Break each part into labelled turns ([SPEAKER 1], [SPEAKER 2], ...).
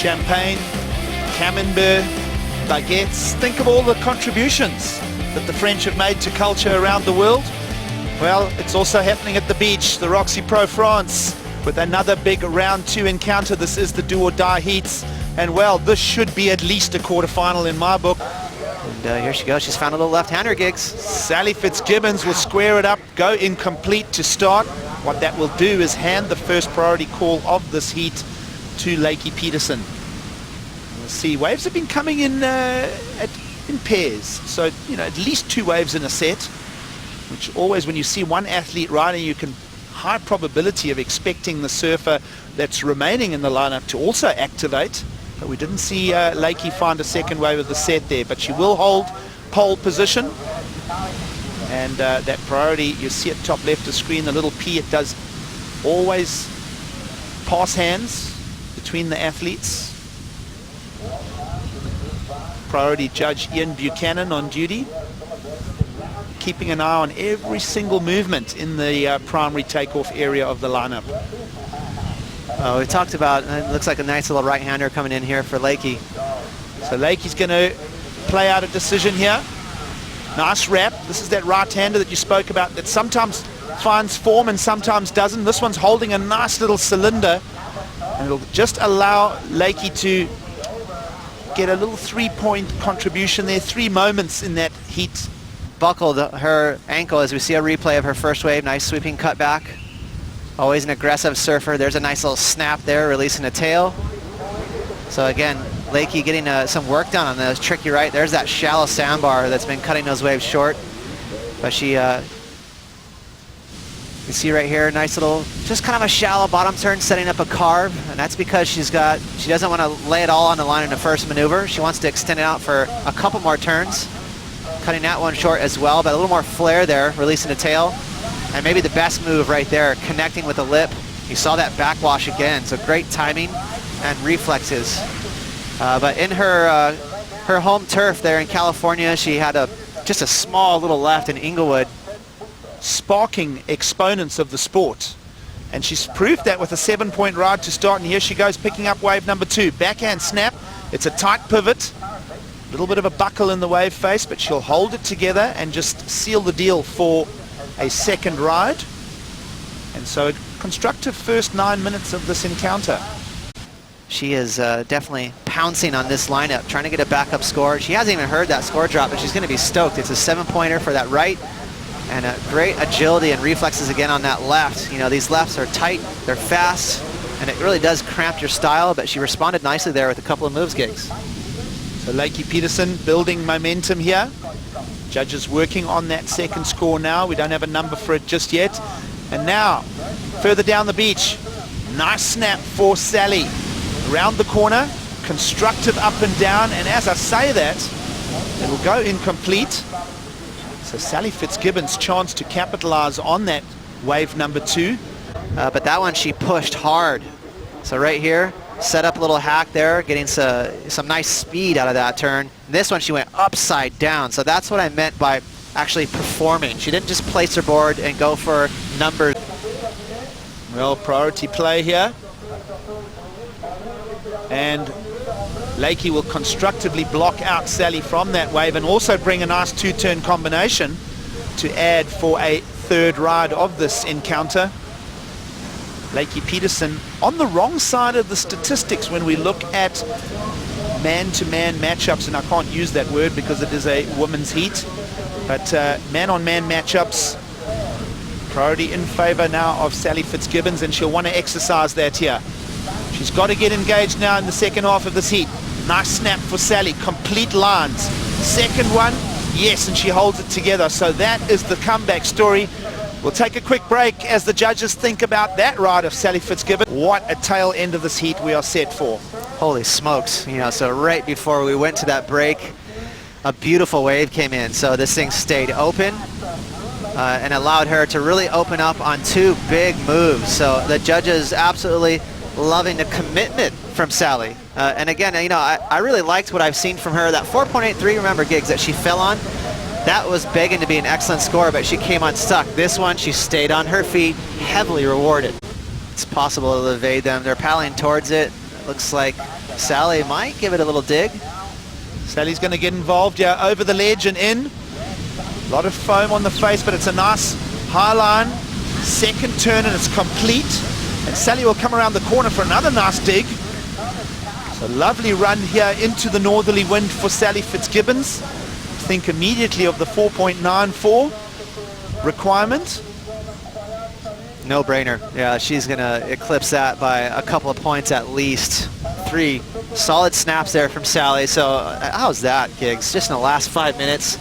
[SPEAKER 1] champagne, camembert, baguettes. Think of all the contributions that the French have made to culture around the world. Well, it's also happening at the beach, the Roxy Pro France, with another big round 2 encounter. This is the do or die heats, and well, this should be at least a quarterfinal in my book.
[SPEAKER 2] And here she goes, she's found a little left-hander, Gigs.
[SPEAKER 1] Sally Fitzgibbons will square it up, go incomplete to start. What that will do is hand the first priority call of this heat to Lakey Peterson. We'll see, waves have been coming in pairs, so you know, at least 2 waves in a set, which always, when you see one athlete riding, you can high probability of expecting the surfer that's remaining in the lineup to also activate. But we didn't see Lakey find a second wave of the set there, but she will hold pole position. And that priority, you see at top left of the screen, the little P, it does always pass hands between the athletes. Priority judge Ian Buchanan on duty, keeping an eye on every single movement in the primary takeoff area of the lineup.
[SPEAKER 2] We talked about, it looks like a nice little right-hander coming in here for Lakey.
[SPEAKER 1] So Lakey's going to play out a decision here. Nice wrap. This is that right-hander that you spoke about that sometimes finds form and sometimes doesn't. This one's holding a nice little cylinder, and it'll just allow Lakey to get a little 3-point contribution there. 3 moments in that heat.
[SPEAKER 2] Buckled her ankle as we see a replay of her first wave. Nice sweeping cut back. Always an aggressive surfer. There's a nice little snap there, releasing a tail. So again, Lakey getting some work done on those tricky right. There's that shallow sandbar that's been cutting those waves short. But she, you see right here, nice little, just kind of a shallow bottom turn, setting up a carve. And that's because she doesn't want to lay it all on the line in the first maneuver. She wants to extend it out for a couple more turns. Cutting that one short as well, but a little more flare there, releasing a tail. And maybe the best move right there, connecting with the lip. You saw that backwash again, so great timing and reflexes. But in her home turf there in California, she had just a small little left in Inglewood.
[SPEAKER 1] Sparking exponents of the sport. And she's proved that with a 7-point ride to start, and here she goes picking up wave number 2. Backhand snap, it's a tight pivot. A little bit of a buckle in the wave face, but she'll hold it together and just seal the deal for a second ride. And so a constructive first 9 minutes of this encounter.
[SPEAKER 2] She is definitely pouncing on this lineup, trying to get a backup score. She hasn't even heard that score drop, but she's going to be stoked. It's a 7-pointer for that right, and a great agility and reflexes again on that left. You know, these lefts are tight, they're fast, and it really does cramp your style, but she responded nicely there with a couple of moves, Gigs.
[SPEAKER 1] So Lakey Peterson building momentum here. Judges working on that second score now. We don't have a number for it just yet. And now, further down the beach, nice snap for Sally. Around the corner, constructive up and down, and as I say that, it will go incomplete. So Sally Fitzgibbons' chance to capitalize on that wave number 2.
[SPEAKER 2] But that one she pushed hard. So right here, set up a little hack there, getting some nice speed out of that turn. This one she went upside down, so that's what I meant by actually performing. She didn't just place her board and go for numbers.
[SPEAKER 1] Well, priority play here. And Lakey will constructively block out Sally from that wave and also bring a nice 2-turn combination to add for a third ride of this encounter. Lakey Peterson on the wrong side of the statistics when we look at man-to-man matchups, and I can't use that word because it is a women's heat, but man-on-man matchups, priority in favor now of Sally Fitzgibbons, and she'll want to exercise that here. She's got to get engaged now in the second half of this heat. Nice snap for Sally, complete lines. Second one, yes, and she holds it together. So that is the comeback story. We'll take a quick break as the judges think about that ride of Sally Fitzgibbons. What a tail end of this heat we are set for.
[SPEAKER 2] Holy smokes, you know, so right before we went to that break, a beautiful wave came in. So this thing stayed open and allowed her to really open up on 2 big moves. So the judges absolutely loving the commitment from Sally. And again, you know, I really liked what I've seen from her. That 4.83, remember, Gigs, that she fell on, that was begging to be an excellent score, but she came unstuck. This one, she stayed on her feet, heavily rewarded. It's possible to evade them. They're paddling towards it. It looks like Sally might give it a little dig.
[SPEAKER 1] Sally's going to get involved, yeah, over the ledge and in. A lot of foam on the face, but it's a nice high line. Second turn and it's complete. And Sally will come around the corner for another nice dig. So lovely run here into the northerly wind for Sally Fitzgibbons. Think immediately of the 4.94 requirement.
[SPEAKER 2] No brainer. Yeah, she's gonna eclipse that by a couple of points at least. 3 solid snaps there from Sally. So how's that, Giggs? Just in the last 5 minutes,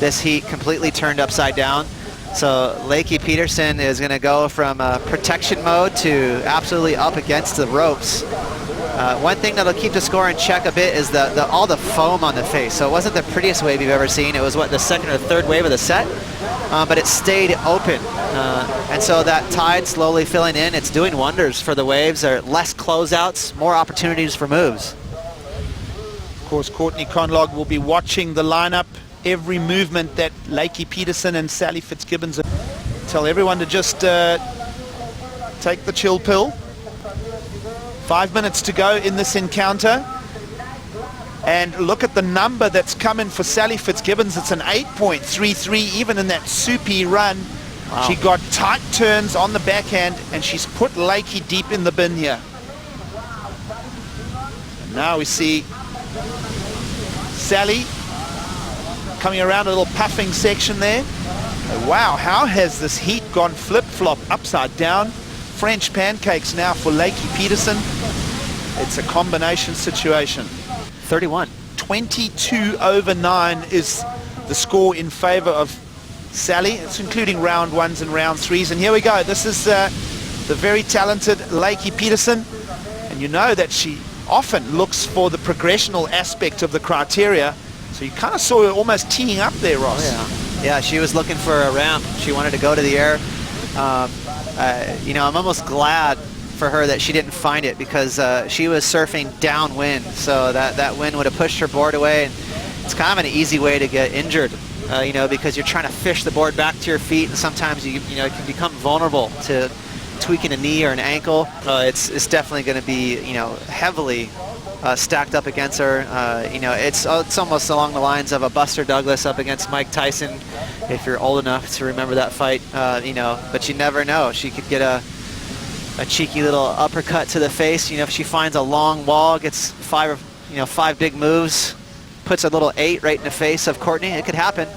[SPEAKER 2] this heat completely turned upside down. So Lakey Peterson is gonna go from protection mode to absolutely up against the ropes. One thing that'll keep the score in check a bit is all the foam on the face. So it wasn't the prettiest wave you've ever seen. It was, what, the second or third wave of the set? But it stayed open. And so that tide slowly filling in, it's doing wonders for the waves. There are less closeouts, more opportunities for moves.
[SPEAKER 1] Of course, Courtney Conlog will be watching the lineup, every movement that Lakey Peterson and Sally Fitzgibbons. Tell everyone to just take the chill pill. 5 minutes to go in this encounter. And look at the number that's coming for Sally Fitzgibbons. It's an 8.33, even in that soupy run. Wow. She got tight turns on the backhand, and she's put Lakey deep in the bin here. And now we see Sally coming around a little puffing section there. Wow, how has this heat gone flip-flop upside down? French pancakes now for Lakey Peterson. It's a combination situation.
[SPEAKER 2] 31.
[SPEAKER 1] 22 over 9 is the score in favor of Sally. It's including round 1s and round 3s. And here we go. This is the very talented Lakey Peterson. And you know that she often looks for the progressional aspect of the criteria. So you kind of saw her almost teeing up there, Ross.
[SPEAKER 2] Oh, yeah. Yeah, she was looking for a ramp. She wanted to go to the air. You know, I'm almost glad for her that she didn't find it, because she was surfing downwind, so that wind would have pushed her board away, and it's kind of an easy way to get injured, you know, because you're trying to fish the board back to your feet, and sometimes you know, it can become vulnerable to tweaking a knee or an ankle. It's definitely going to be, you know, heavily stacked up against her. You know, it's almost along the lines of a Buster Douglas up against Mike Tyson, if you're old enough to remember that fight. You know, but you never know. She could get a cheeky little uppercut to the face. You know, if she finds a long wall, gets 5 big moves, puts a little 8 right in the face of Courtney, it could happen.